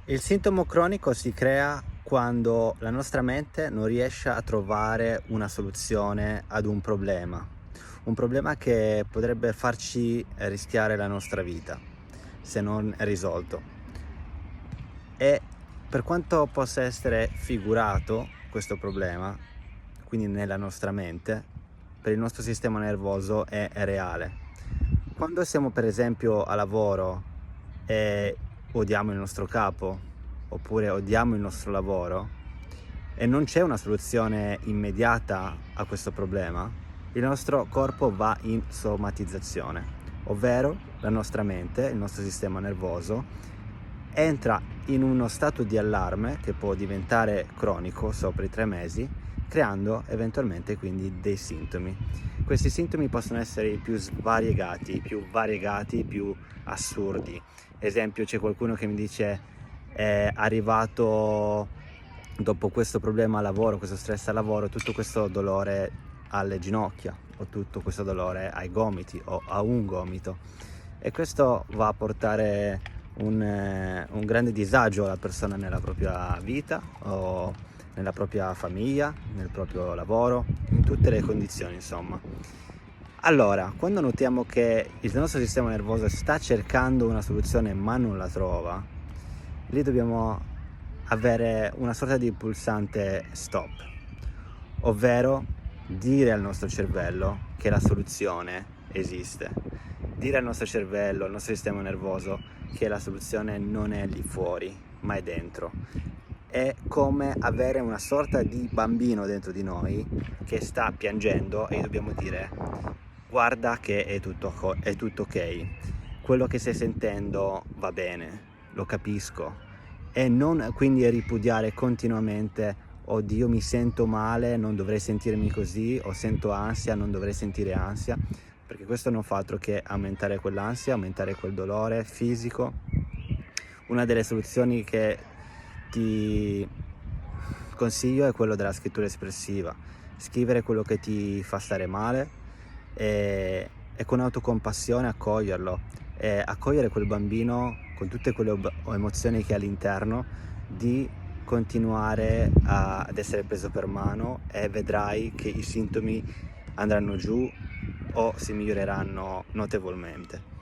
Il sintomo cronico si crea quando la nostra mente non riesce a trovare una soluzione ad un problema che potrebbe farci rischiare la nostra vita se non risolto. E per quanto possa essere figurato questo problema, quindi nella nostra mente, per il nostro sistema nervoso è reale. Quando siamo per esempio a lavoro e odiamo il nostro capo, oppure odiamo il nostro lavoro e non c'è una soluzione immediata a questo problema, il nostro corpo va in somatizzazione, ovvero la nostra mente, il nostro sistema nervoso, entra in uno stato di allarme che può diventare cronico sopra i 3 mesi, creando eventualmente quindi dei sintomi. Questi sintomi possono essere i più variegati, più assurdi. Esempio, c'è qualcuno che mi dice è arrivato dopo questo problema al lavoro, questo stress al lavoro, tutto questo dolore alle ginocchia o tutto questo dolore ai gomiti o a un gomito, e questo va a portare un grande disagio alla persona nella propria vita o nella propria famiglia, nel proprio lavoro, in tutte le condizioni insomma. Allora, quando notiamo che il nostro sistema nervoso sta cercando una soluzione ma non la trova, lì dobbiamo avere una sorta di pulsante stop, ovvero dire al nostro cervello che la soluzione esiste. Dire al nostro cervello, al nostro sistema nervoso, che la soluzione non è lì fuori, ma è dentro. È come avere una sorta di bambino dentro di noi che sta piangendo e gli dobbiamo dire: guarda che è tutto ok, quello che stai sentendo va bene, lo capisco, e non quindi ripudiare continuamente: oddio, mi sento male, non dovrei sentirmi così, o sento ansia, non dovrei sentire ansia, perché questo non fa altro che aumentare quell'ansia, aumentare quel dolore fisico. Una delle soluzioni che ti consiglio è quello della scrittura espressiva. Scrivere quello che ti fa stare male e con autocompassione accoglierlo, e accogliere quel bambino con tutte quelle emozioni che ha all'interno, di continuare ad essere preso per mano, e vedrai che i sintomi andranno giù o si miglioreranno notevolmente.